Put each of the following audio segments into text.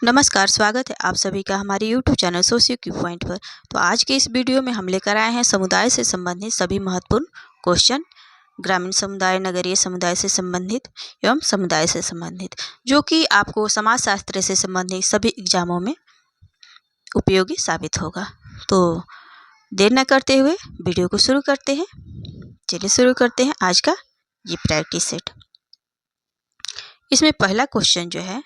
नमस्कार, स्वागत है आप सभी का हमारे YouTube channel socio Q point पर। तो आज के इस वीडियो में हम लेकर आए हैं समुदाय से संबंधित सभी महत्वपूर्ण क्वेश्चन, ग्रामीण समुदाय, नगरीय समुदाय से संबंधित एवं समुदाय से संबंधित, जो कि आपको समाजशास्त्र से संबंधित सभी एग्जामों में उपयोगी साबित होगा। तो देर न करते हुए वीडियो को शुरू करते हैं। चलिए शुरू करते हैं आज का ये प्रैक्टिस सेट। इसमें पहला क्वेश्चन जो है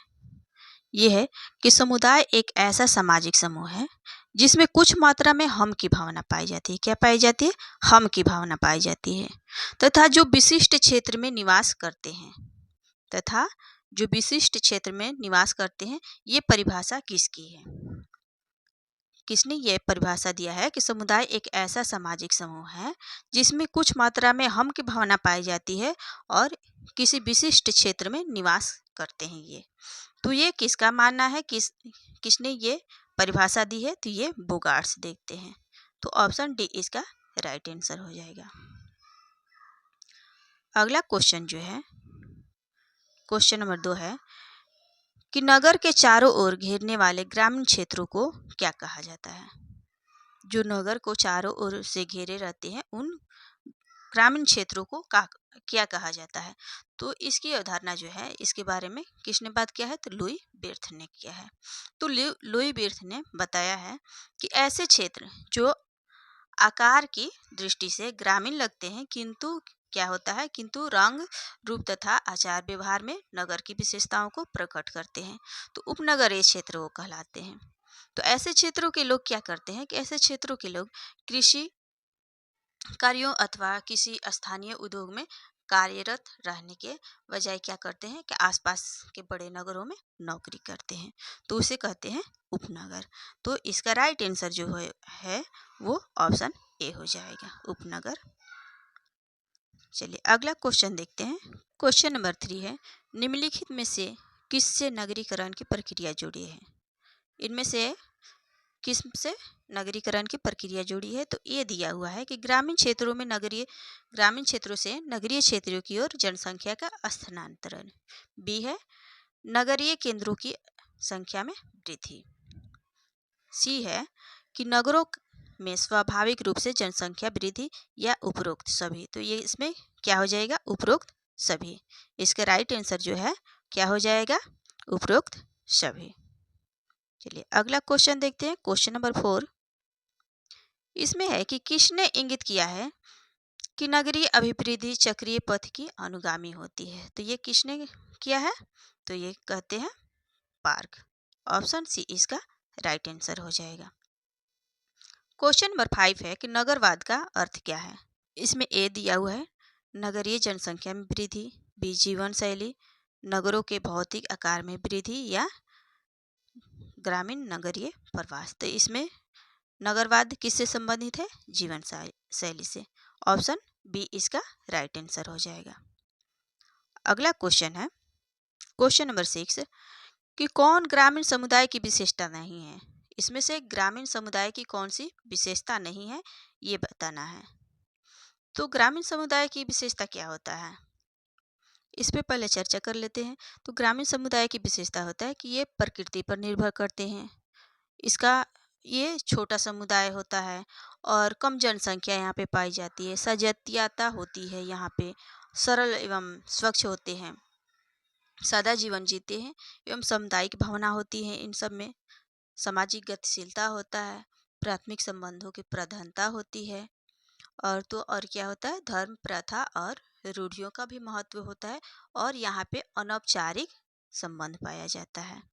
ये है कि समुदाय एक ऐसा सामाजिक समूह है जिसमें कुछ मात्रा में हम की भावना पाई जाती है। क्या पाई जाती है? हम की भावना पाई जाती है तथा जो विशिष्ट क्षेत्र में निवास करते हैं ये परिभाषा किसकी है? किसने ये परिभाषा दिया है कि समुदाय एक ऐसा सामाजिक समूह है जिसमें कुछ मात्रा में हम की भावना पाई जाती है और किसी विशिष्ट क्षेत्र में निवास करते हैं ये। तो ये किसका मानना है? किसने ये परिभाषा दी है? तो ये बोगार्ट्स। देखते हैं तो ऑप्शन डी इसका राइट आंसर हो जाएगा। अगला क्वेश्चन जो है क्वेश्चन नंबर 2 है कि नगर के चारों ओर घेरने वाले ग्रामीण क्षेत्रों को क्या कहा जाता है? जो नगर को चारों ओर से घेरे रहते हैं उन ग्रामीण क्षेत्रों को क्या कहा जाता है? तो इसकी अवधारणा जो है इसके बारे में किसने बात किया है? तो लुई बिर्थ ने किया है। तो लुई बिर्थ ने बताया है कि ऐसे क्षेत्र जो आकार की दृष्टि से ग्रामीण लगते हैं किंतु क्या होता है? किंतु रंग, रूप तथा आचार व्यवहार में नगर की विशेषताओं को प्रकट करते हैं, तो उपनगरीय क्षेत्र वो कहलाते हैं। तो ऐसे क्षेत्रों के लोग क्या करते हैं कि ऐसे क्षेत्रों के लोग कृषि कार्यों अथवा किसी स्थानीय उद्योग में कार्यरत रहने के बजाय क्या करते हैं कि आसपास के बड़े नगरों में नौकरी करते हैं, तो उसे कहते हैं उपनगर। तो इसका राइट आंसर जो है वो ऑप्शन ए हो जाएगा, उपनगर। चलिए अगला क्वेश्चन देखते हैं। क्वेश्चन नंबर 3 है निम्नलिखित में से किससे नगरीकरण की प्रक्रिया जुड़ी है? इनमें से किस से नगरीकरण की प्रक्रिया जुड़ी है? तो ये दिया हुआ है कि ग्रामीण क्षेत्रों से नगरीय क्षेत्रों की ओर जनसंख्या का स्थानांतरण। बी है नगरीय केंद्रों की संख्या में वृद्धि। सी है कि नगरों में स्वाभाविक रूप से जनसंख्या वृद्धि या उपरोक्त सभी। तो ये इसमें क्या हो जाएगा? उपरोक्त सभी। इसका राइट आंसर जो है क्या हो जाएगा? उपरोक्त सभी। चलिए अगला क्वेश्चन देखते हैं। क्वेश्चन नंबर 4 इसमें है कि किसने इंगित किया है कि नगरीय अभिवृद्धि चक्रीय पथ की अनुगामी होती है? तो ये किसने किया है? तो ये कहते हैं पार्क। ऑप्शन सी इसका राइट आंसर हो जाएगा। क्वेश्चन नंबर 5 है कि नगरवाद का अर्थ क्या है? इसमें ए दिया हुआ है नगरीय जनसंख्या में वृद्धि, बी जीवन शैली, नगरों के भौतिक आकार में वृद्धि या ग्रामीण नगरीय प्रवास। तो इसमें नगरवाद किससे संबंधित है? जीवन शैली से। ऑप्शन बी इसका राइट आंसर हो जाएगा। अगला क्वेश्चन है क्वेश्चन नंबर 6 कि कौन ग्रामीण समुदाय की विशेषता नहीं है? इसमें से ग्रामीण समुदाय की कौन सी विशेषता नहीं है ये बताना है। तो ग्रामीण समुदाय की विशेषता क्या होता है इस पे पहले चर्चा कर लेते हैं। तो ग्रामीण समुदाय की विशेषता होता है कि ये प्रकृति पर निर्भर करते हैं, इसका ये छोटा समुदाय होता है और कम जनसंख्या यहाँ पे पाई जाती है, सजातीयता होती है यहाँ पे, सरल एवं स्वच्छ होते हैं, सादा जीवन जीते हैं एवं सामुदायिक भावना होती है। इन सब में सामाजिक गतिशीलता होता है, प्राथमिक संबंधों की प्रधानता होती है और क्या होता है? धर्म, प्रथा और रूढ़ियों का भी महत्व होता है और यहाँ पे अनौपचारिक संबंध पाया जाता है,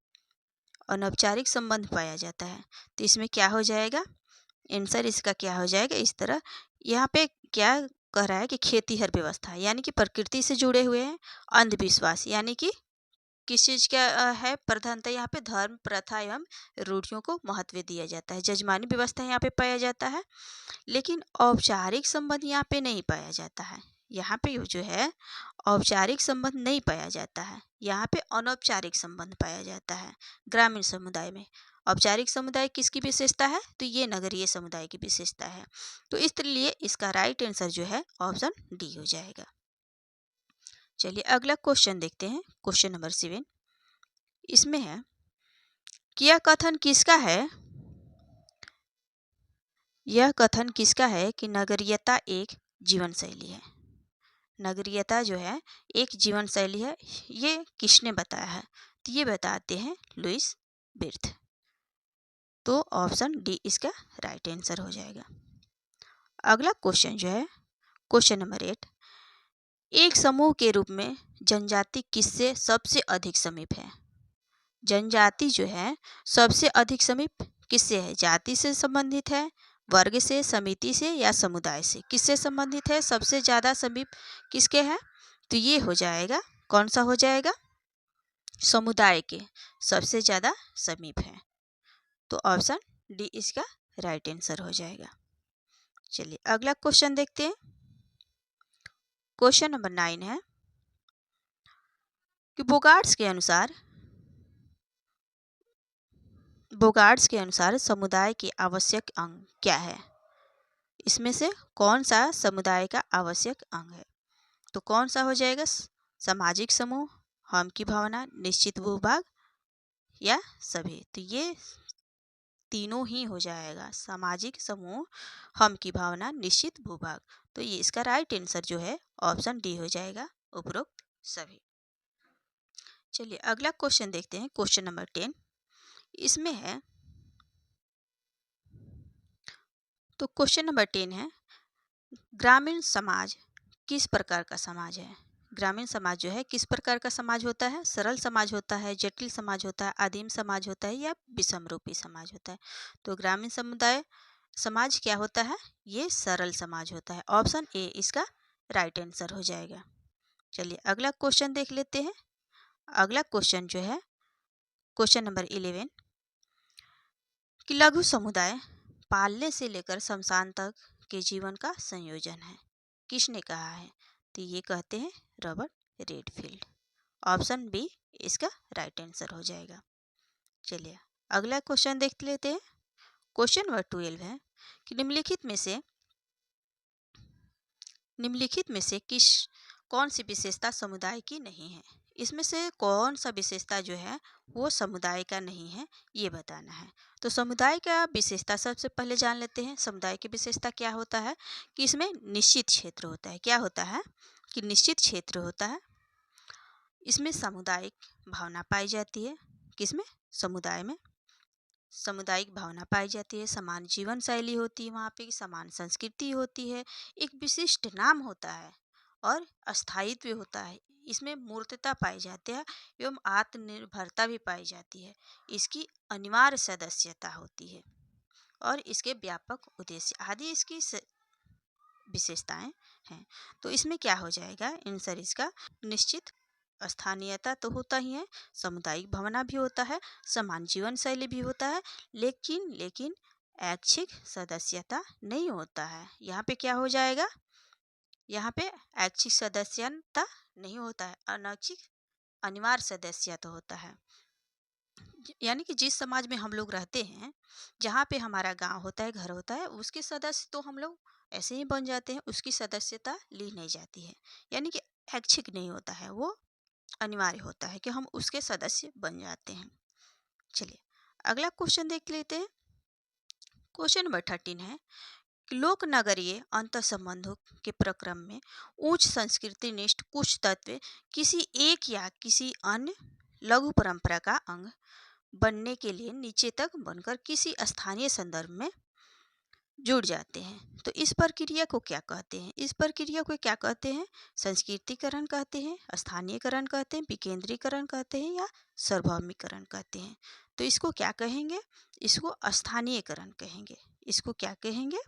अनौपचारिक संबंध पाया जाता है। तो इसमें क्या हो जाएगा? आंसर इसका क्या हो जाएगा? इस तरह यहाँ पे क्या कह रहा है कि खेती हर व्यवस्था यानी कि प्रकृति से जुड़े हुए हैं, अंधविश्वास यानी कि किस चीज़ का है प्रधानता? यहाँ पे धर्म, प्रथा एवं रूढ़ियों को महत्व दिया जाता है, जजमानी व्यवस्था यहाँ पे पाया जाता है, लेकिन औपचारिक संबंध यहाँ पे नहीं पाया जाता है। यहाँ पे जो है औपचारिक संबंध नहीं पाया जाता है, यहाँ पे अनौपचारिक संबंध पाया जाता है ग्रामीण समुदाय में। औपचारिक समुदाय किसकी विशेषता है? तो ये नगरीय समुदाय की विशेषता है। तो इसलिए इसका राइट आंसर जो है ऑप्शन डी हो जाएगा। चलिए अगला क्वेश्चन देखते हैं। क्वेश्चन नंबर 7 इसमें है कि यह कथन किसका है? यह कथन किसका है कि नगरीयता एक जीवन शैली है। नगरीयता जो है एक जीवन शैली है, ये किसने बताया है? तो ये बताते हैं लुईस बिर्थ। तो ऑप्शन डी इसका राइट आंसर हो जाएगा। अगला क्वेश्चन जो है क्वेश्चन नंबर 8, एक समूह के रूप में जनजाति किससे सबसे अधिक समीप है? जनजाति जो है सबसे अधिक समीप किससे है? जाति से संबंधित है, वर्ग से, समिति से या समुदाय से? किससे संबंधित है? सबसे ज़्यादा समीप किसके है? तो ये हो जाएगा, कौन सा हो जाएगा? समुदाय के सबसे ज़्यादा समीप है। तो ऑप्शन डी इसका राइट आंसर हो जाएगा। चलिए अगला क्वेश्चन देखते हैं। क्वेश्चन नंबर 9 है कि बोगार्ट्स के अनुसार समुदाय के आवश्यक अंग क्या है? इसमें से कौन सा समुदाय का आवश्यक अंग है? तो कौन सा हो जाएगा? सामाजिक समूह, हम की भावना, निश्चित भूभाग या सभी? तो ये तीनों ही हो जाएगा, सामाजिक समूह, हम की भावना, निश्चित भूभाग। तो ये इसका राइट आंसर जो है ऑप्शन डी हो जाएगा, उपरोक्त सभी। चलिए अगला क्वेश्चन देखते हैं। क्वेश्चन नंबर 10 इसमें है, तो क्वेश्चन नंबर 10 है, ग्रामीण समाज किस प्रकार का समाज है? ग्रामीण समाज जो है किस प्रकार का समाज होता है? सरल समाज होता है, जटिल समाज होता है, आदिम समाज होता है या विषम रूपी समाज होता है? तो ग्रामीण समुदाय समाज क्या होता है? ये सरल समाज होता है। ऑप्शन ए इसका राइट आंसर हो जाएगा। चलिए अगला क्वेश्चन देख लेते हैं। अगला क्वेश्चन जो है क्वेश्चन नंबर 11 कि लघु समुदाय पालने से लेकर शमशान तक के जीवन का संयोजन है, किसने कहा है? तो ये कहते हैं रॉबर्ट रेडफील्ड। ऑप्शन बी इसका राइट आंसर हो जाएगा। चलिए अगला क्वेश्चन देख लेते हैं। क्वेश्चन नंबर 12 है कि निम्नलिखित में से कौन सी विशेषता समुदाय की नहीं है? इसमें से कौन सा विशेषता जो है वो समुदाय का नहीं है, ये बताना है। तो समुदाय का विशेषता सबसे पहले जान लेते हैं। समुदाय की विशेषता क्या होता है कि इसमें निश्चित क्षेत्र होता है। क्या होता है कि निश्चित क्षेत्र होता है। इसमें सामुदायिक भावना पाई जाती है। किसमें? समुदाय में सामुदायिक भावना पाई जाती है। समान जीवन शैली होती है, वहाँ पे समान संस्कृति होती है, एक विशिष्ट नाम होता है और स्थायित्व होता है। इसमें मूर्तता पाई जाती है एवं आत्मनिर्भरता भी पाई जाती है। इसकी अनिवार्य सदस्यता होती है और इसके व्यापक उद्देश्य आदि इसकी विशेषताएं हैं। तो इसमें क्या हो जाएगा आंसर इसका? निश्चित स्थानीयता तो होता ही है, सामुदायिक भावना भी होता है, समान जीवन शैली भी होता है, लेकिन ऐच्छिक सदस्यता नहीं होता है। यहाँ पे क्या हो जाएगा? यहाँ पे ऐच्छिक सदस्यता नहीं होता है, अनैच्छिक अनिवार्य सदस्यता होता है। यानी कि जिस समाज में हम लोग रहते हैं, जहाँ पे हमारा गांव होता है, घर होता है, उसके सदस्य तो हम लोग ऐसे ही बन जाते हैं, उसकी सदस्यता ली नहीं जाती है। यानी कि ऐच्छिक नहीं होता है, वो अनिवार्य होता है कि हम उसके सदस्य बन जाते हैं। चलिए अगला क्वेश्चन देख लेते हैं। क्वेश्चन नंबर 13 है कि लोक नगरीय अंतर संबंधों के प्रक्रम में उच्च संस्कृति निष्ठ कुछ तत्व किसी एक या किसी अन्य लघु परंपरा का अंग बनने के लिए नीचे तक बनकर किसी स्थानीय संदर्भ में जुड़ जाते हैं। तो इस प्रक्रिया को क्या कहते हैं? इस प्रक्रिया को क्या कहते हैं? संस्कृतिकरण कहते हैं, स्थानीयकरण कहते हैं, विकेंद्रीकरण कहते हैं या सार्वभौमिकरण कहते हैं। तो इसको क्या कहेंगे? इसको स्थानीयकरण कहेंगे। इसको क्या कहेंगे?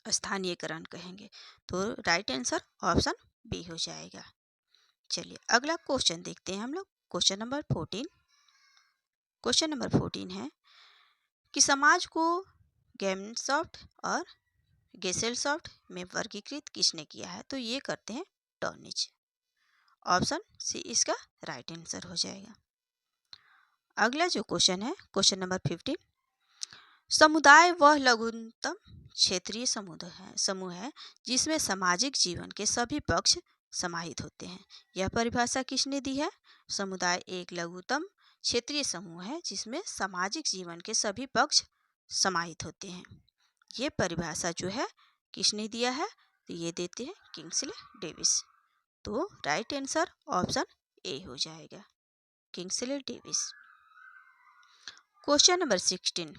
स्थानीयकरण कहेंगे। तो राइट आंसर ऑप्शन बी हो जाएगा। चलिए अगला क्वेश्चन देखते हैं हम लोग। Question number 14। क्वेश्चन नंबर 14 है कि समाज को गेमसॉफ्ट और गेसेलसॉफ्ट में वर्गीकृत किसने किया है? तो ये करते हैं टॉर्निच। ऑप्शन सी इसका राइट आंसर हो जाएगा। अगला जो क्वेश्चन है क्वेश्चन नंबर 15, समुदाय वह लघुतम क्षेत्रीय समूह है जिसमें सामाजिक जीवन के सभी पक्ष समाहित होते हैं। यह परिभाषा किसने दी है? समुदाय एक लघुतम क्षेत्रीय समूह है जिसमें सामाजिक जीवन के सभी पक्ष समाहित होते हैं। ये परिभाषा जो है किसने दिया है? तो ये देते हैं किंग्सले डेविस। तो राइट आंसर ऑप्शन ए हो जाएगा, Kingsley Davis. Question number 16।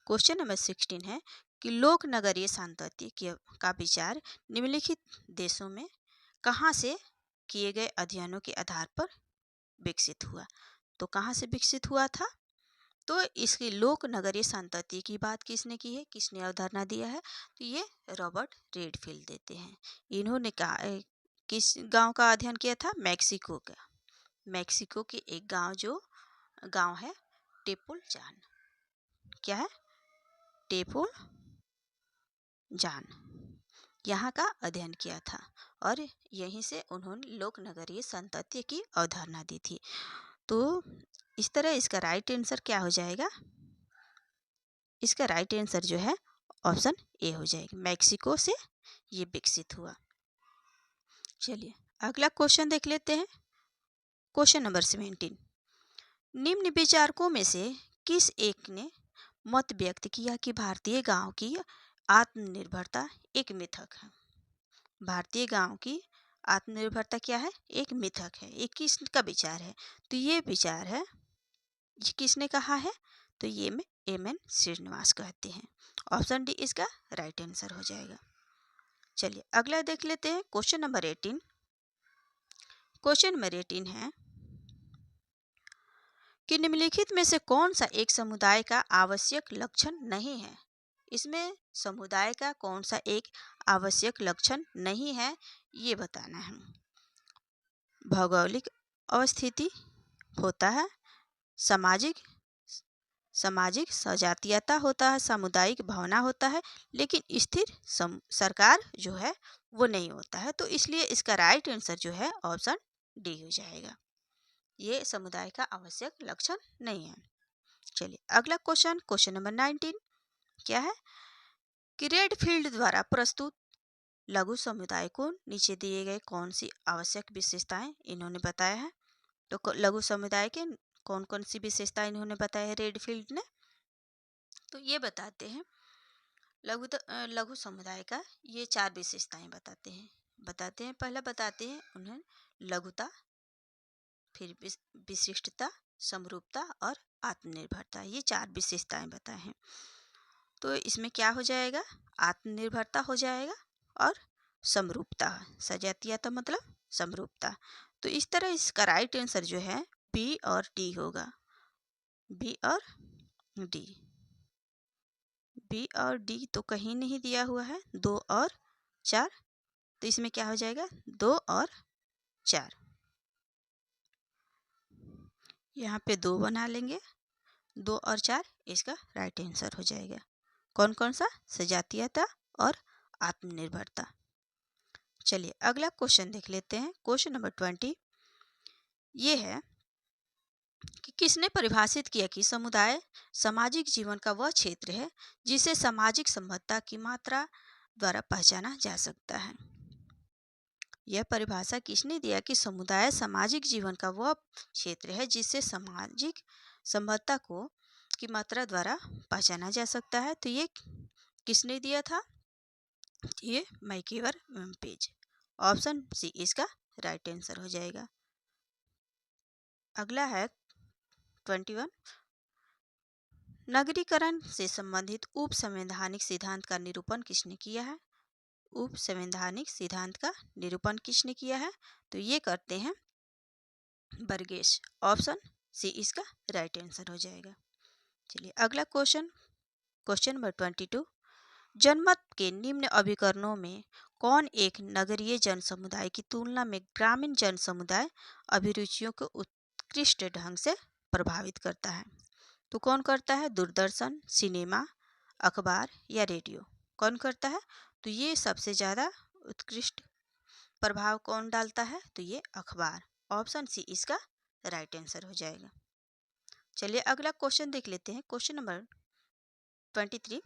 Question number 16 है कि लोक नगरीय सांतत्य का विचार निम्नलिखित देशों में कहाँ से किए गए अध्ययनों के आधार पर विकसित हुआ? तो कहाँ से विकसित हुआ था? तो इसकी लोक नगरीय सांतत्य की बात किसने की है, किसने अवधारणा दिया है? तो ये रॉबर्ट रेडफील्ड देते हैं। इन्होंने किस गांव का अध्ययन किया था? मैक्सिको का। मैक्सिको के एक गांव है टेपुलजान। क्या है? टेपुलजान। यहाँ का अध्ययन किया था और यहीं से उन्होंने लोक नगरीय सांतत्य की अवधारणा दी थी। तो इस तरह इसका राइट आंसर क्या हो जाएगा? इसका राइट आंसर जो है ऑप्शन ए हो जाएगा, मैक्सिको से ये विकसित हुआ। चलिए अगला क्वेश्चन देख लेते हैं। Question number 17। निम्न विचारकों में से किस एक ने मत व्यक्त किया कि भारतीय गांव की आत्मनिर्भरता एक मिथक है? भारतीय गांव की आत्मनिर्भरता क्या है? एक मिथक है। ये किसका विचार है? तो ये विचार है, ये किसने कहा है? तो ये में एम.एन. श्रीनिवास कहते हैं। ऑप्शन डी इसका राइट आंसर हो जाएगा। चलिए अगला देख लेते हैं। Question number 18। क्वेश्चन नंबर 18 है कि निम्नलिखित में से कौन सा एक समुदाय का आवश्यक लक्षण नहीं है? इसमें समुदाय का कौन सा एक आवश्यक लक्षण नहीं है ये बताना है। भौगोलिक अवस्थिति होता है, सामाजिक सजातीयता होता है, सामुदायिक भावना होता है, लेकिन स्थिर सरकार जो है वो नहीं होता है। तो इसलिए इसका राइट आंसर जो है ऑप्शन डी हो जाएगा। ये समुदाय का आवश्यक लक्षण नहीं है। चलिए अगला क्वेश्चन नंबर 19 क्या है कि रेडफील्ड द्वारा प्रस्तुत लघु समुदाय को नीचे दिए गए कौन सी आवश्यक विशेषताएं इन्होंने बताया है? तो लघु समुदाय के कौन कौन सी विशेषताएं इन्होंने बताया है रेडफील्ड ने? तो ये बताते हैं लघु समुदाय का ये 4 विशेषताएं बताते हैं। पहला बताते हैं उन्हें लघुता, फिर विशिष्टता, समरूपता और आत्मनिर्भरता। ये 4 विशेषताएं बताए हैं। तो इसमें क्या हो जाएगा? आत्मनिर्भरता हो जाएगा और समरूपता, सजातीयता मतलब समरूपता। तो इस तरह इसका राइट आंसर जो है बी और डी होगा। बी और डी तो कहीं नहीं दिया हुआ है। 2 और 4, तो इसमें क्या हो जाएगा? 2 और 4। यहाँ पे 2 बना लेंगे। 2 और 4 इसका राइट आंसर हो जाएगा। कौन कौन सा? सजातीयता और आत्मनिर्भरता। चलिए अगला क्वेश्चन देख लेते हैं। क्वेश्चन नंबर 20 ये है कि किसने परिभाषित किया कि समुदाय सामाजिक जीवन का वह क्षेत्र है जिसे सामाजिक संबद्धता की मात्रा द्वारा पहचाना जा सकता है? यह परिभाषा किसने दिया कि समुदाय सामाजिक जीवन का वह क्षेत्र है जिससे सामाजिक संबद्धता की मात्रा द्वारा पहचाना जा सकता है? तो ये किसने दिया था? ये मैकीवर पेज। ऑप्शन सी इसका राइट आंसर हो जाएगा। अगला है 21। नगरीकरण से संबंधित उप संवैधानिक सिद्धांत का निरूपण किसने किया है? उप संवैधानिक सिद्धांत का निरूपण किसने किया है? तो ये करते हैं बर्गेस। ऑप्शन सी इसका राइट आंसर हो जाएगा। चलिए अगला क्वेश्चन नंबर 22। जनमत के निम्न अभिकरणों में कौन एक नगरीय जन समुदाय की तुलना में ग्रामीण जन समुदाय अभिरुचियों को उत्कृष्ट ढंग से प्रभावित करता है? तो कौन करता है? दूरदर्शन, सिनेमा, अखबार या रेडियो? कौन करता है? तो ये सबसे ज़्यादा उत्कृष्ट प्रभाव कौन डालता है? तो ये अखबार। ऑप्शन सी इसका राइट आंसर हो जाएगा। चलिए अगला क्वेश्चन देख लेते हैं। क्वेश्चन नंबर 23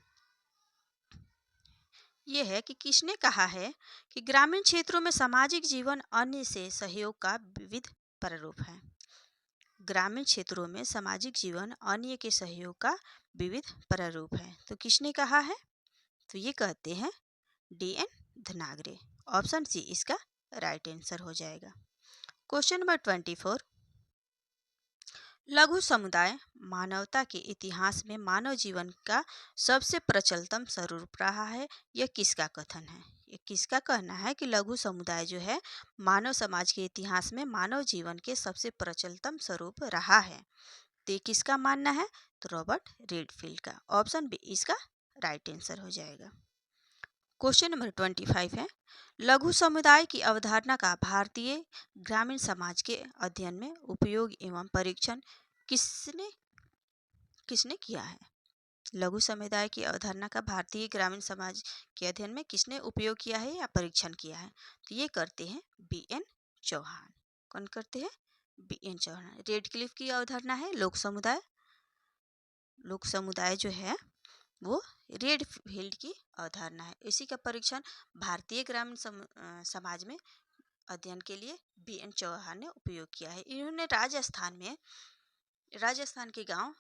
ये है कि किसने कहा है कि ग्रामीण क्षेत्रों में सामाजिक जीवन अन्य से सहयोग का विविध प्रारूप है? ग्रामीण क्षेत्रों में सामाजिक जीवन अन्य के सहयोग का विविध प्रारूप है। तो किसने कहा है? तो ये कहते हैं डी.एन. धनागरे। ऑप्शन सी इसका राइट आंसर हो जाएगा। क्वेश्चन नंबर 24, लघु समुदाय मानवता के इतिहास में मानव जीवन का सबसे प्रचलतम स्वरूप रहा है। यह किसका कथन है? ये किसका कहना है कि लघु समुदाय जो है मानव समाज के इतिहास में मानव जीवन के सबसे प्रचलतम स्वरूप रहा है? तो ये किसका मानना है? तो रॉबर्ट रेडफील्ड का। ऑप्शन बी इसका राइट आंसर हो जाएगा। क्वेश्चन नंबर 25 है, लघु समुदाय की अवधारणा का भारतीय ग्रामीण समाज के अध्ययन में उपयोग एवं परीक्षण किसने किसने किया है? लघु समुदाय की अवधारणा का भारतीय ग्रामीण समाज के अध्ययन में किसने उपयोग किया है या परीक्षण किया है? तो ये करते हैं बी.एन. चौहान। कौन करते हैं? बी.एन. चौहान। रेडक्लिफ की अवधारणा है लोक समुदाय। लोक समुदाय जो है वो रेडफील्ड की अवधारणा है। इसी का परीक्षण भारतीय ग्रामीण समाज में अध्ययन के लिए बी.एन. चौहान ने उपयोग किया है। इन्होंने राजस्थान के गांव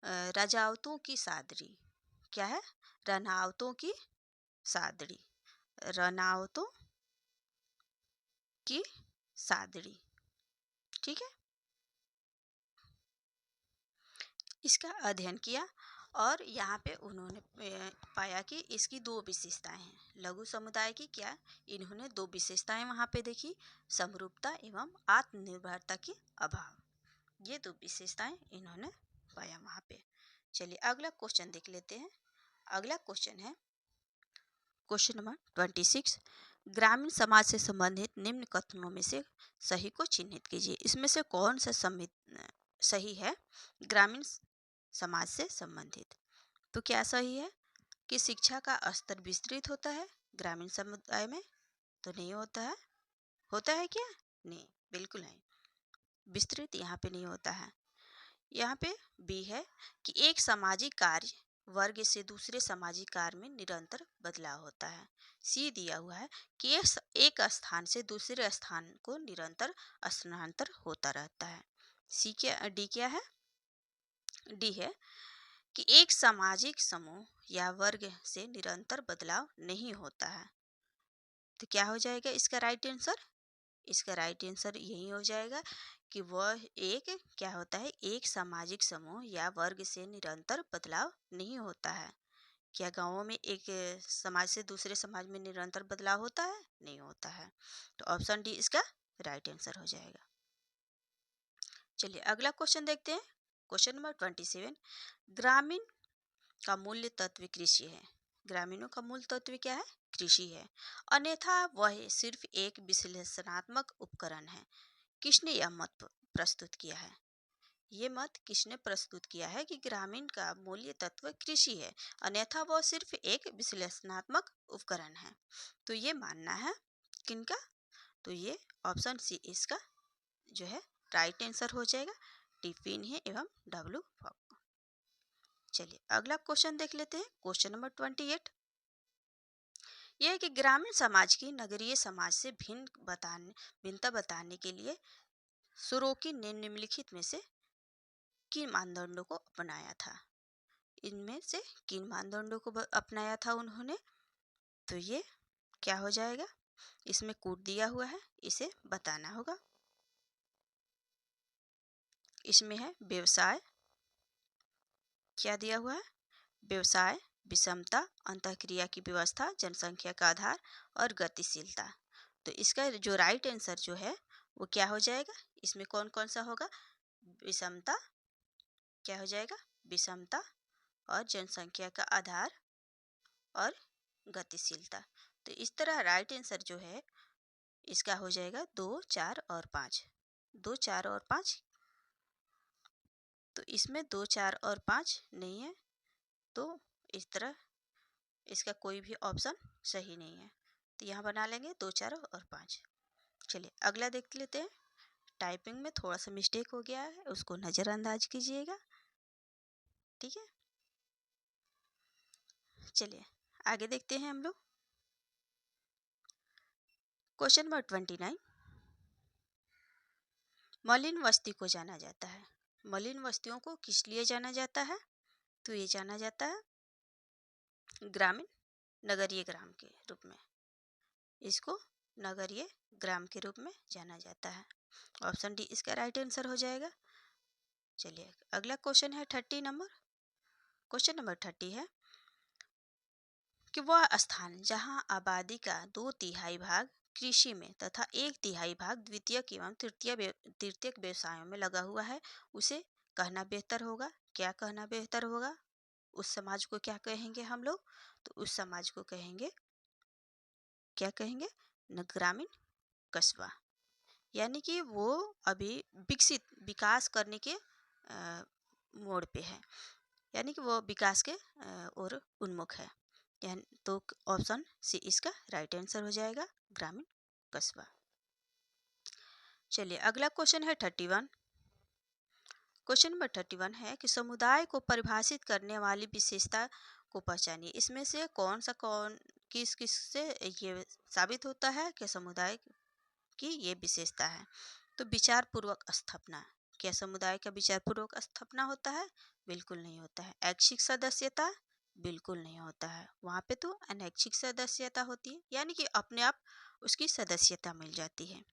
रनावतों की सादड़ी, क्या है? रनावतों की सादड़ी, रनावतों की सादड़ी, ठीक है, इसका अध्ययन किया और यहाँ पे उन्होंने पाया कि इसकी दो विशेषताएं हैं। लघु समुदाय की क्या इन्होंने दो विशेषताएं वहाँ पे देखी, समरूपता एवं आत्मनिर्भरता की अभाव। ये दो विशेषताएं इन्होंने पाया वहाँ पे। चलिए अगला क्वेश्चन देख लेते हैं। अगला क्वेश्चन है क्वेश्चन नंबर 26, ग्रामीण समाज से संबंधित निम्न कथनों में से सही को चिन्हित कीजिए। इसमें से कौन सा सही है ग्रामीण समाज से संबंधित? तो क्या सही है कि शिक्षा का स्तर विस्तृत होता है ग्रामीण समुदाय में? तो नहीं होता है। होता है क्या? नहीं, बिल्कुल नहीं, विस्तृत यहाँ पे नहीं होता है। यहाँ पे बी है कि एक सामाजिक कार्य वर्ग से दूसरे सामाजिक कार्य में निरंतर बदलाव होता है। सी दिया हुआ है कि एक स्थान से दूसरे स्थान को निरंतर स्थानांतर होता रहता है। डी क्या है? डी है कि एक सामाजिक समूह या वर्ग से निरंतर बदलाव नहीं होता है। तो क्या हो जाएगा इसका राइट आंसर? इसका राइट आंसर यही हो जाएगा कि वह एक क्या होता है, एक सामाजिक समूह या वर्ग से निरंतर बदलाव नहीं होता है। क्या गांवों में एक समाज से दूसरे समाज में निरंतर बदलाव होता है? नहीं होता है। तो ऑप्शन डी इसका राइट आंसर हो जाएगा। चलिए अगला क्वेश्चन देखते हैं। क्वेश्चन नंबर 27, ग्रामीण का मूल्य तत्व कृषि है। ग्रामीणों का मूल तत्व क्या है? कृषि है, अन्यथा वह सिर्फ एक विश्लेषणात्मक उपकरण है। किसने यह मत प्रस्तुत किया है? ये मत किसने प्रस्तुत किया है कि ग्रामीण का मूल्य तत्व कृषि है, अन्यथा वह सिर्फ एक विश्लेषणात्मक उपकरण है? तो ये मानना है किनका? तो ये ऑप्शन सी इसका जो है राइट आंसर हो जाएगा, टिफिन है एवं डब्ल्यू फॉक। चलिए अगला क्वेश्चन देख लेते हैं। क्वेश्चन नंबर 28, यह है कि ग्रामीण समाज की नगरीय समाज से भिन्नता बताने के लिए सोरोकी ने निम्नलिखित में से किन मानदंडों को अपनाया था? इनमें से किन मानदंडों को अपनाया था उन्होंने? तो ये क्या हो जाएगा? इसमें कोड दिया हुआ है, इसे बताना होगा। इसमें है व्यवसाय, क्या दिया हुआ है? व्यवसाय, विषमता, अंतःक्रिया की व्यवस्था, जनसंख्या का आधार और गतिशीलता। तो इसका जो राइट आंसर जो है वो क्या हो जाएगा? इसमें कौन कौन सा होगा? विषमता, क्या हो जाएगा? विषमता और जनसंख्या का आधार और गतिशीलता। तो इस तरह राइट आंसर जो है इसका हो जाएगा 2, 4 और 5। 2, 4 और 5। तो इसमें 2, 4 और 5 नहीं है, तो इस तरह इसका कोई भी ऑप्शन सही नहीं है। तो यहाँ बना लेंगे 2, 4 और 5। चलिए अगला देख लेते हैं। टाइपिंग में थोड़ा सा मिस्टेक हो गया है, उसको नज़रअंदाज कीजिएगा, ठीक है। चलिए आगे देखते हैं हम लोग। क्वेश्चन नंबर 29, मलिन बस्ती को जाना जाता है। मलिन बस्तियों को किस लिए जाना जाता है? तो ये जाना जाता है ग्रामीण नगरीय ग्राम के रूप में। इसको नगरीय ग्राम के रूप में जाना जाता है। ऑप्शन डी इसका राइट आंसर हो जाएगा। चलिए अगला क्वेश्चन है 30 नंबर। क्वेश्चन नंबर 30 है कि वह स्थान जहां आबादी का 2/3 भाग कृषि में तथा 1/3 भाग द्वितीयक एवं तृतीयक व्यवसायों में लगा हुआ है, उसे कहना बेहतर होगा। क्या कहना बेहतर होगा? उस समाज को क्या कहेंगे हम लोग? तो उस समाज को कहेंगे, क्या कहेंगे? ग्रामीण कस्बा। यानी कि वो अभी विकास करने के मोड़ पे है, यानी कि वो विकास के ओर उन्मुख है। तो ऑप्शन सी इसका राइट आंसर हो जाएगा, ग्रामीण कस्बा। चलिए अगला क्वेश्चन है 31। क्वेश्चन नंबर 31 है कि समुदाय को परिभाषित करने वाली विशेषता को पहचानिए। इसमें से किस किस से ये साबित होता है कि समुदाय की ये विशेषता है? तो विचार पूर्वक स्थापना। क्या समुदाय का विचार पूर्वक स्थापना होता है? बिल्कुल नहीं होता है। ऐच्छिक सदस्यता? बिल्कुल नहीं होता है। वहाँ पे तो अनैच्छिक सदस्यता होती है, यानी कि अपने आप उसकी सदस्यता मिल जाती है।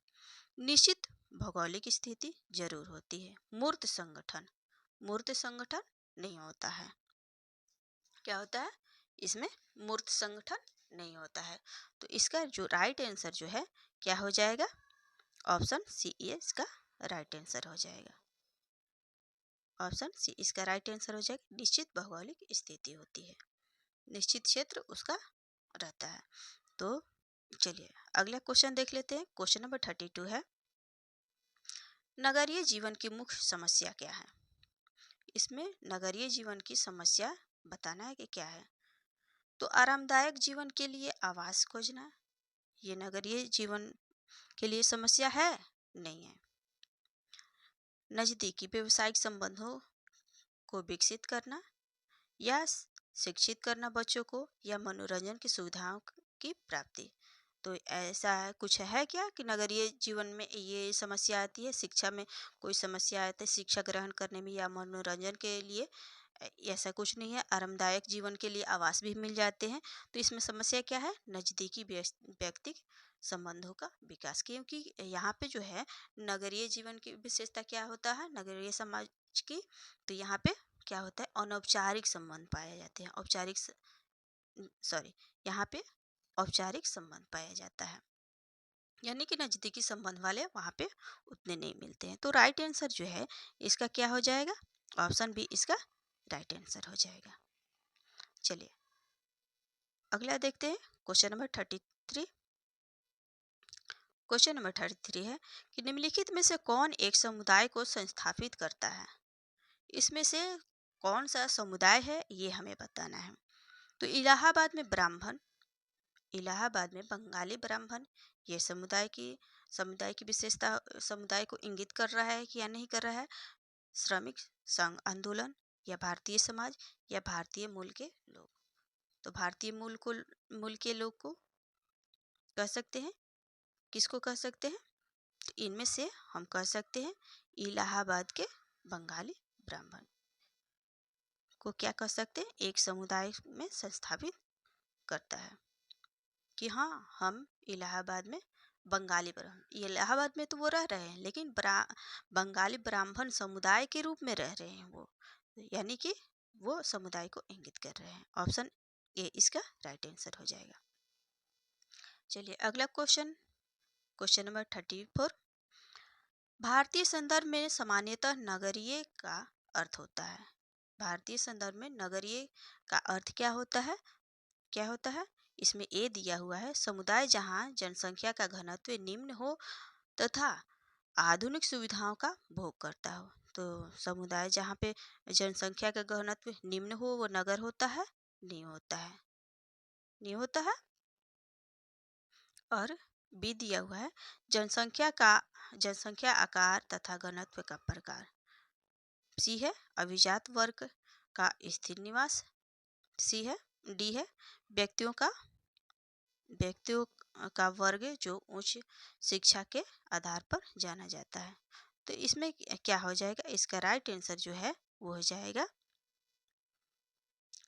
निश्चित भौगोलिक स्थिति जरूर होती है। मूर्त संगठन नहीं होता है। क्या होता है इसमें? मूर्त संगठन नहीं होता है। तो इसका जो राइट आंसर जो है क्या हो जाएगा? ऑप्शन सी इसका राइट आंसर हो जाएगा। ऑप्शन सी इसका राइट आंसर हो जाएगा। निश्चित भौगोलिक स्थिति होती है, निश्चित क्षेत्र उसका रहता है। तो चलिए अगला क्वेश्चन देख लेते हैं। क्वेश्चन नंबर 32 है, नगरीय जीवन की मुख्य समस्या क्या है? इसमें नगरीय जीवन की समस्या बताना है कि क्या है। तो आरामदायक जीवन के लिए आवास खोजना, ये नगरीय जीवन के लिए समस्या है? नहीं है। नज़दीकी व्यवसायिक संबंधों को विकसित करना, या शिक्षित करना बच्चों को, या मनोरंजन की सुविधाओं की प्राप्ति। तो ऐसा कुछ है क्या कि नगरीय जीवन में ये समस्या आती है, शिक्षा में कोई समस्या आती है, शिक्षा ग्रहण करने में या मनोरंजन के लिए? ऐसा कुछ नहीं है। आरामदायक जीवन के लिए आवास भी मिल जाते हैं। तो इसमें समस्या क्या है? नज़दीकी व्यक्तिगत संबंधों का विकास। क्योंकि यहाँ पे जो है नगरीय जीवन की विशेषता क्या होता है नगरीय समाज की? तो यहाँ पे क्या होता है? अनौपचारिक संबंध पाए जाते हैं। यहाँ पे औपचारिक संबंध पाया जाता है, यानी कि नज़दीकी संबंध वाले वहाँ पे उतने नहीं मिलते हैं। तो राइट आंसर जो है इसका क्या हो जाएगा? ऑप्शन बी इसका राइट आंसर हो जाएगा। चलिए अगला देखते हैं। Question number 33। क्वेश्चन नंबर 33 है कि निम्नलिखित में से कौन एक समुदाय को संस्थापित करता है? इसमें से कौन सा समुदाय है ये हमें बताना है। तो इलाहाबाद में बंगाली ब्राह्मण, ये समुदाय की विशेषता समुदाय को इंगित कर रहा है कि या नहीं कर रहा है? श्रमिक संघ आंदोलन, या भारतीय समाज, या भारतीय मूल के लोग। तो भारतीय मूल के लोग को कह सकते हैं, किसको कह सकते हैं? तो इनमें से हम कह सकते हैं इलाहाबाद के बंगाली ब्राह्मण को क्या कह सकते हैं? एक समुदाय में संस्थापित करता है कि हाँ हम इलाहाबाद में बंगाली ब्राह्मण, इलाहाबाद में तो वो रह रहे हैं लेकिन बंगाली ब्राह्मण समुदाय के रूप में रह रहे हैं वो, यानी कि वो समुदाय को इंगित कर रहे हैं। ऑप्शन ए इसका राइट आंसर हो जाएगा। चलिए अगला क्वेश्चन नंबर 34। भारतीय संदर्भ में सामान्यतः नगरीय का अर्थ होता है। भारतीय संदर्भ में नगरीय का अर्थ क्या होता है? इसमें ए दिया हुआ है, समुदाय जहां जनसंख्या का घनत्व निम्न हो तथा आधुनिक सुविधाओं का भोग करता हो। तो समुदाय जहाँ पे जनसंख्या का घनत्व निम्न हो वो नगर होता है? नहीं होता है। और बी दिया हुआ है, जनसंख्या आकार तथा घनत्व का प्रकार। सी है अभिजात वर्ग का स्थिर निवास। डी है व्यक्तियों का वर्ग जो उच्च शिक्षा के आधार पर जाना जाता है। तो इसमें क्या हो जाएगा, इसका राइट आंसर जो है वो हो जाएगा,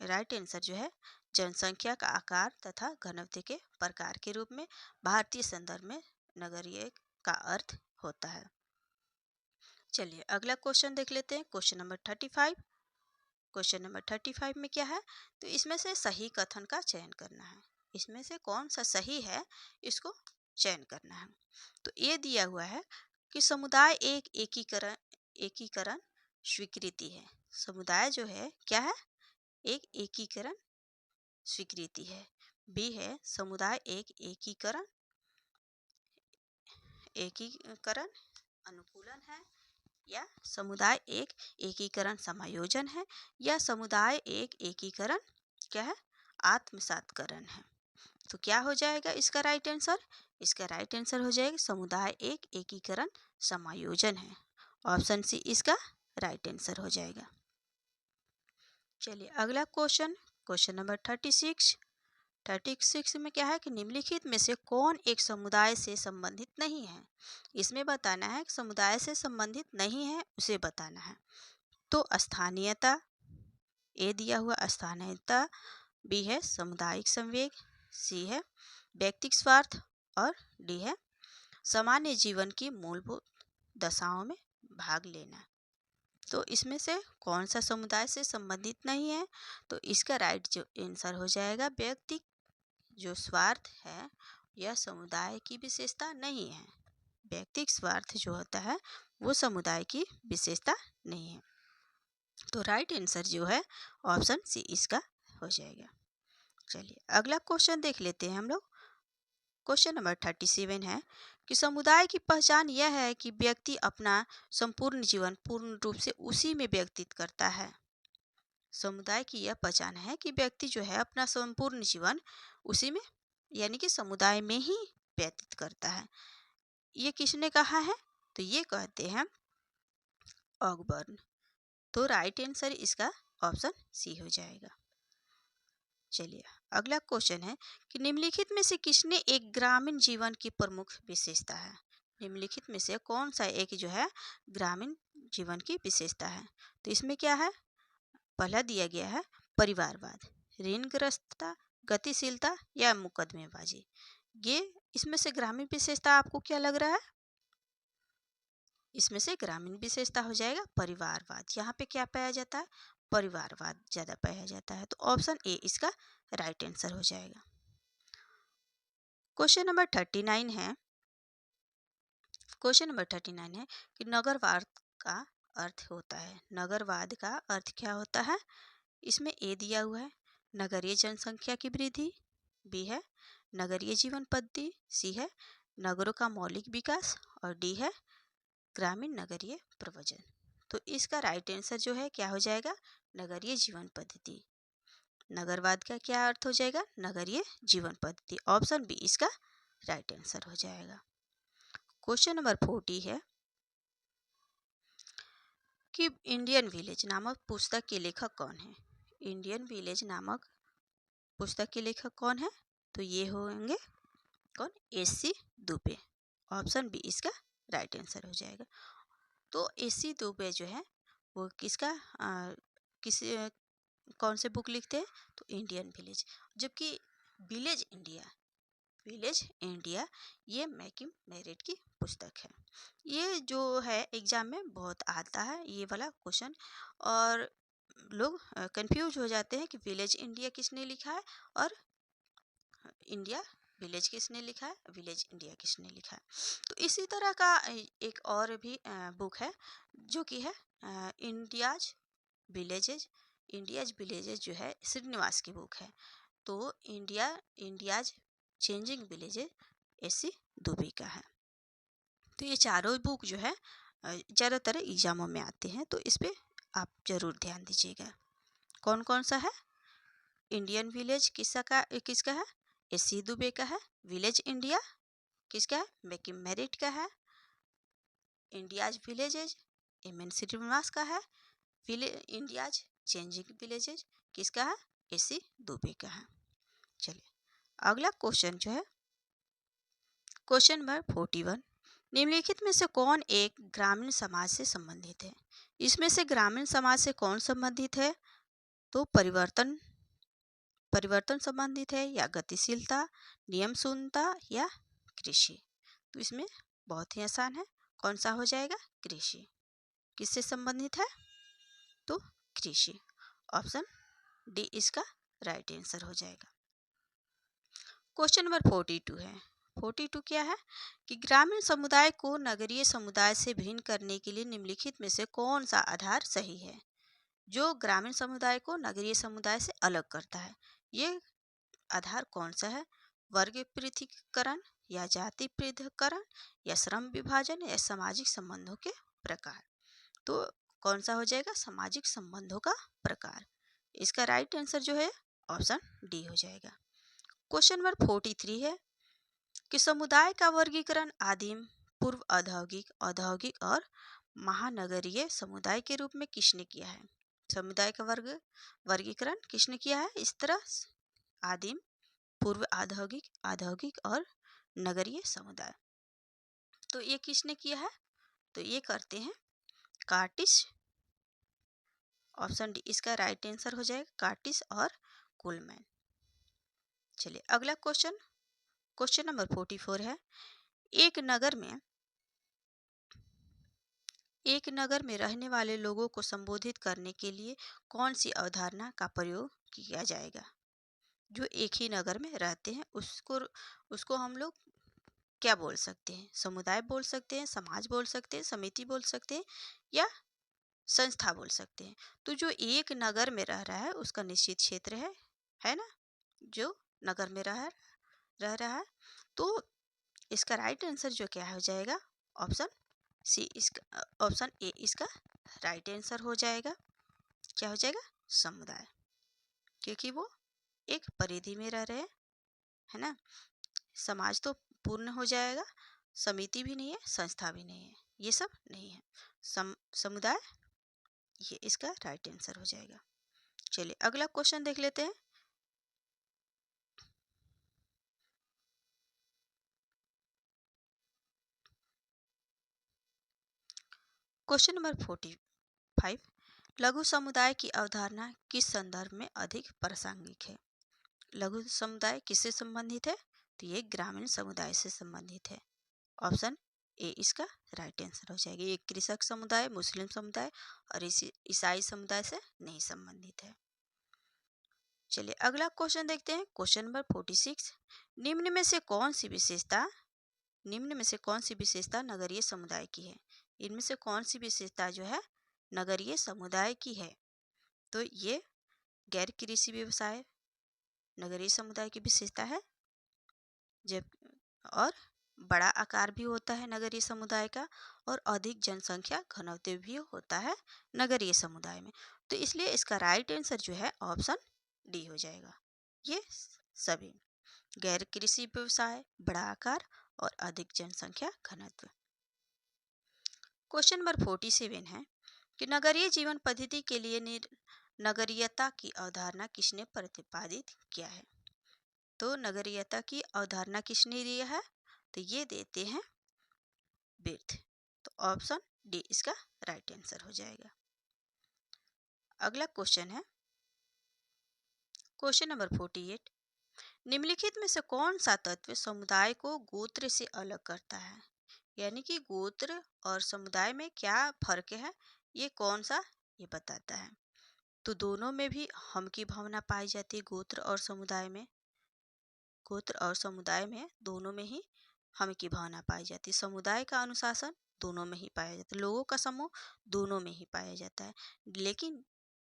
राइट आंसर जो है जनसंख्या का आकार तथा घनत्व के प्रकार के रूप में भारतीय संदर्भ में नगरीय का अर्थ होता है। चलिए अगला क्वेश्चन देख लेते हैं, क्वेश्चन नंबर 35। क्वेश्चन नंबर 35 में क्या है, तो इसमें से सही कथन का चयन करना है। इसमें से कौन सा सही है इसको चयन करना है। तो ये दिया हुआ है कि समुदाय एक एकीकरण स्वीकृति है। समुदाय जो है क्या है, एक एकीकरण स्वीकृति है। बी है समुदाय एक एकीकरण अनुकूलन है, या समुदाय एक एकीकरण समायोजन है, या समुदाय एक एकीकरण क्या है, आत्मसातकरण है। तो क्या हो जाएगा इसका राइट आंसर, इसका राइट आंसर हो जाएगा समुदाय एक एकीकरण समायोजन है। ऑप्शन सी इसका राइट आंसर हो जाएगा। चलिए अगला क्वेश्चन, क्वेश्चन नंबर 36 में क्या है कि निम्नलिखित में से कौन एक समुदाय से संबंधित नहीं है। इसमें बताना है कि समुदाय से संबंधित नहीं है उसे बताना है। तो स्थानीयता, ए दिया हुआ स्थानीयता, बी है सामुदायिक संवेग, सी है व्यक्तिगत स्वार्थ, और डी है सामान्य जीवन की मूलभूत दशाओं में भाग लेना। तो इसमें से कौन सा समुदाय से संबंधित नहीं है, तो इसका राइट जो आंसर हो जाएगा व्यक्ति जो स्वार्थ है यह समुदाय की विशेषता नहीं है। व्यक्तिगत स्वार्थ जो होता है वो समुदाय की विशेषता नहीं है। तो राइट आंसर जो है ऑप्शन सी इसका हो जाएगा। चलिए अगला क्वेश्चन देख लेते हैं हम लोग। क्वेश्चन नंबर 37 है कि समुदाय की पहचान यह है कि व्यक्ति अपना संपूर्ण जीवन पूर्ण रूप से उसी में व्यतीत करता है। समुदाय की यह पहचान है कि व्यक्ति जो है अपना संपूर्ण जीवन उसी में यानी कि समुदाय में ही व्यतीत करता है। ये किसने कहा है, तो ये कहते हैं ऑगबर्न। तो राइट आंसर इसका ऑप्शन सी हो जाएगा। चलिए अगला क्वेश्चन है कि निम्नलिखित में से किसने एक ग्रामीण जीवन की प्रमुख विशेषता है। निम्नलिखित में से कौन सा एक जो है ग्रामीण जीवन की विशेषता है। तो इसमें क्या है, पहला दिया गया है परिवारवाद, ऋणग्रस्तता, गतिशीलता या मुकदमेबाजी। ये इसमें से ग्रामीण विशेषता आपको क्या लग रहा है, इसमें से ग्रामीण विशेषता हो जाएगा परिवारवाद। यहाँ पे क्या पाया जाता है, परिवारवाद ज़्यादा पाया जाता है। तो ऑप्शन ए इसका राइट आंसर हो जाएगा। क्वेश्चन नंबर 39 है, क्वेश्चन नंबर 39 है कि नगरवाद का अर्थ होता है। नगरवाद का अर्थ क्या होता है, इसमें ए दिया हुआ है नगरीय जनसंख्या की वृद्धि, बी है नगरीय जीवन पद्धति, सी है नगरों का मौलिक विकास, और डी है ग्रामीण नगरीय प्रवचन। तो इसका राइट आंसर जो है क्या हो जाएगा, नगरीय जीवन पद्धति। नगरवाद का क्या अर्थ हो जाएगा, नगरीय जीवन पद्धति। ऑप्शन बी इसका राइट आंसर हो जाएगा। क्वेश्चन नंबर 40 है कि इंडियन विलेज नामक पुस्तक के लेखक कौन है। इंडियन विलेज नामक पुस्तक के लेखक कौन है, तो ये होंगे कौन, एस.सी. दुबे। ऑप्शन बी इसका राइट आंसर हो जाएगा। तो एस.सी. दुबे जो है वो किसका किस कौन से बुक लिखते हैं, तो इंडियन विलेज। जबकि विलेज इंडिया ये मैकिम मेरिट की पुस्तक है। ये जो है एग्जाम में बहुत आता है ये वाला क्वेश्चन, और लोग कंफ्यूज हो जाते हैं कि विलेज इंडिया किसने लिखा है और इंडिया विलेज किसने लिखा है, विलेज इंडिया किसने लिखा है। तो इसी तरह का एक और भी बुक है जो कि है इंडियाज विलेजेज जो है श्रीनिवास की बुक है। तो India's changing villages SC. Dubey का है। तो ये चारों बुक जो है ज़्यादातर एग्जामों में आते हैं, तो इस पर आप ज़रूर ध्यान दीजिएगा। कौन कौन सा है, इंडियन विलेज किसका है, एस.सी. दुबे का है। विलेज इंडिया किसका है, मैकिम मेरिट का है। India's villages M.N.. श्रीनिवास का है। इंडियाज चेंजिंग विलेजेज किसका है, एस.सी. दुबे का है। चलिए अगला क्वेश्चन जो है क्वेश्चन नंबर 41 निम्नलिखित में से कौन एक ग्रामीण समाज से संबंधित है? इसमें से ग्रामीण समाज से कौन संबंधित है? तो परिवर्तन परिवर्तन संबंधित है, या गतिशीलता, नियम शून्यता, या कृषि? तो इसमें बहुत ही आसान है, कौन सा हो जाएगा? कृषि। किससे संबंधित है? तो कृषि। ऑप्शन डी इसका राइट आंसर हो जाएगा। क्वेश्चन नंबर 42 है। 42 क्या है कि ग्रामीण समुदाय को नगरीय समुदाय से भिन्न करने के लिए निम्नलिखित में से कौन सा आधार सही है, जो ग्रामीण समुदाय को नगरीय समुदाय से अलग करता है? ये आधार कौन सा है? वर्ग पृथकीकरण, या जाति पृथक्करण, या श्रम विभाजन, या सामाजिक संबंधों के प्रकार? तो कौन सा हो जाएगा? सामाजिक संबंधों का प्रकार। इसका राइट आंसर जो है ऑप्शन डी हो जाएगा। क्वेश्चन नंबर 43 है कि समुदाय का वर्गीकरण आदिम, पूर्व औद्योगिक, औद्योगिक और महानगरीय समुदाय के रूप में किसने किया है? समुदाय का वर्गीकरण किसने किया है इस तरह? आदिम, पूर्व औद्योगिक, औद्योगिक और नगरीय समुदाय। तो ये किसने किया है? तो ये करते हैं कार्टिस। ऑप्शन डी इसका राइट आंसर हो जाएगा, कार्टिस और कुलमैन। चलिए अगला क्वेश्चन, क्वेश्चन नंबर 44 है। एक नगर में रहने वाले लोगों को संबोधित करने के लिए कौन सी अवधारणा का प्रयोग किया जाएगा? जो एक ही नगर में रहते हैं उसको हम लोग क्या बोल सकते हैं? समुदाय बोल सकते हैं, समाज बोल सकते हैं, समिति बोल सकते हैं, या संस्था बोल सकते हैं। तो जो एक नगर में रह रहा है उसका निश्चित क्षेत्र है ना, जो नगर में रह रहा है। तो इसका राइट आंसर जो क्या हो जाएगा? ऑप्शन सी इसका, ऑप्शन ए इसका राइट आंसर हो जाएगा। क्या हो जाएगा? समुदाय, क्योंकि वो एक परिधि में रह रहे हैं, है ना। समाज तो पूर्ण हो जाएगा, समिति भी नहीं है, संस्था भी नहीं है, ये सब नहीं है। समुदाय, ये इसका राइट आंसर हो जाएगा। चलिए अगला क्वेश्चन देख लेते हैं। क्वेश्चन नंबर 45, लघु समुदाय की अवधारणा किस संदर्भ में अधिक प्रासंगिक है? लघु समुदाय किससे संबंधित है? तो ये ग्रामीण समुदाय से संबंधित है। ऑप्शन ए इसका राइट आंसर हो जाएगा। ये कृषक समुदाय, मुस्लिम समुदाय और ईसाई समुदाय से नहीं संबंधित है। चलिए अगला क्वेश्चन देखते हैं, क्वेश्चन नंबर 46, निम्न में से कौन सी विशेषता नगरीय समुदाय की है? इनमें से कौन सी विशेषता जो है नगरीय समुदाय की है? तो ये गैर कृषि व्यवसाय नगरीय समुदाय की विशेषता है, जब और बड़ा आकार भी होता है नगरीय समुदाय का, और अधिक जनसंख्या घनत्व भी होता है नगरीय समुदाय में। तो इसलिए इसका राइट आंसर जो है ऑप्शन डी हो जाएगा। ये सभी गैर कृषि व्यवसाय, बड़ा आकार और अधिक जनसंख्या घनत्व। क्वेश्चन नंबर 47 है कि नगरीय जीवन पद्धति के लिए नगरीयता की अवधारणा किसने प्रतिपादित किया है? तो नगरीयता की अवधारणा किसने दिया है? तो ये देते हैं बिर्थ। तो ऑप्शन डी इसका राइट आंसर हो जाएगा। अगला क्वेश्चन है क्वेश्चन नंबर 48, निम्नलिखित में से कौन सा तत्व समुदाय को गोत्र से अलग करता है? यानी कि गोत्र और समुदाय में क्या फर्क है, ये कौन सा ये बताता है। तो दोनों में भी हम की भावना पाई जाती है, गोत्र और समुदाय में दोनों में ही हम की भावना पाई जाती है। समुदाय का अनुशासन दोनों में ही पाया जाता है, लोगों का समूह दोनों में ही पाया जाता है, लेकिन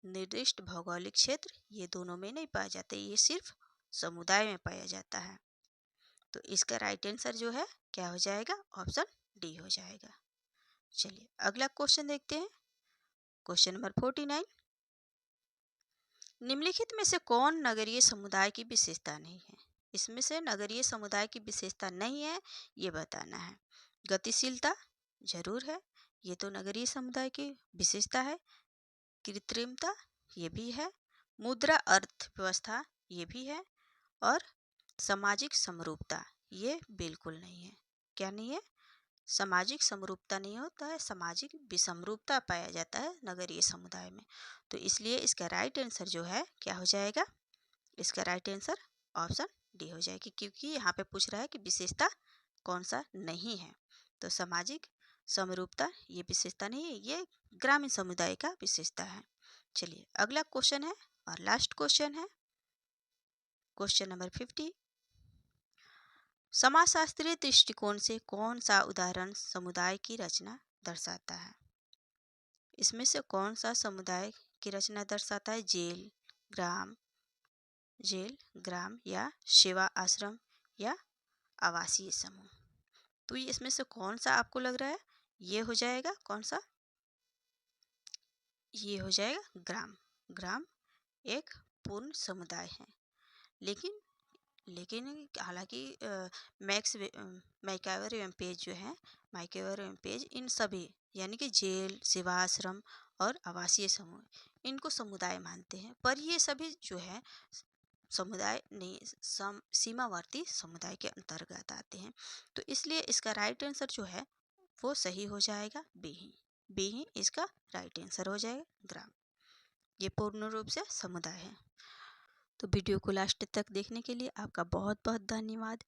निर्दिष्ट भौगोलिक क्षेत्र ये दोनों में नहीं पाया जाता, ये सिर्फ समुदाय में पाया जाता है। तो इसका राइट आंसर जो है क्या हो जाएगा? ऑप्शन डी हो जाएगा। चलिए अगला क्वेश्चन देखते हैं, क्वेश्चन नंबर 49, निम्नलिखित में से कौन नगरीय समुदाय की विशेषता नहीं है? इसमें से नगरीय समुदाय की विशेषता नहीं है ये बताना है। गतिशीलता जरूर है, ये तो नगरीय समुदाय की विशेषता है। कृत्रिमता ये भी है, मुद्रा अर्थव्यवस्था ये भी है, और सामाजिक समरूपता ये बिल्कुल नहीं है। क्या नहीं है? सामाजिक समरूपता नहीं होता है, सामाजिक विषमरूपता पाया जाता है नगरीय समुदाय में। तो इसलिए इसका राइट आंसर जो है क्या हो जाएगा, इसका राइट आंसर ऑप्शन डी हो जाएगी, क्योंकि यहाँ पे पूछ रहा है कि विशेषता कौन सा नहीं है। तो सामाजिक समरूपता ये विशेषता नहीं है, ये ग्रामीण समुदाय का विशेषता है। चलिए अगला क्वेश्चन है और लास्ट क्वेश्चन है, क्वेश्चन नंबर 50। समाजशास्त्रीय दृष्टिकोण से कौन सा उदाहरण समुदाय की रचना दर्शाता है? इसमें से कौन सा समुदाय की रचना दर्शाता है? जेल, ग्राम या सेवा आश्रम या आवासीय समूह। तो ये इसमें से कौन सा आपको लग रहा है? ये हो जाएगा कौन सा? ये हो जाएगा ग्राम। ग्राम एक पूर्ण समुदाय है। लेकिन हालांकि मैकावर एवं पेज जो है, मैकावर एवं पेज इन सभी यानी कि जेल, सेवा आश्रम और आवासीय समूह, इनको समुदाय मानते हैं, पर ये सभी जो है समुदाय नहीं, सीमावर्ती समुदाय के अंतर्गत आते हैं। तो इसलिए इसका राइट आंसर जो है वो सही हो जाएगा बी ही इसका राइट आंसर हो जाएगा, ग्राम। ये पूर्ण रूप से समुदाय है। तो वीडियो को लास्ट तक देखने के लिए आपका बहुत बहुत धन्यवाद।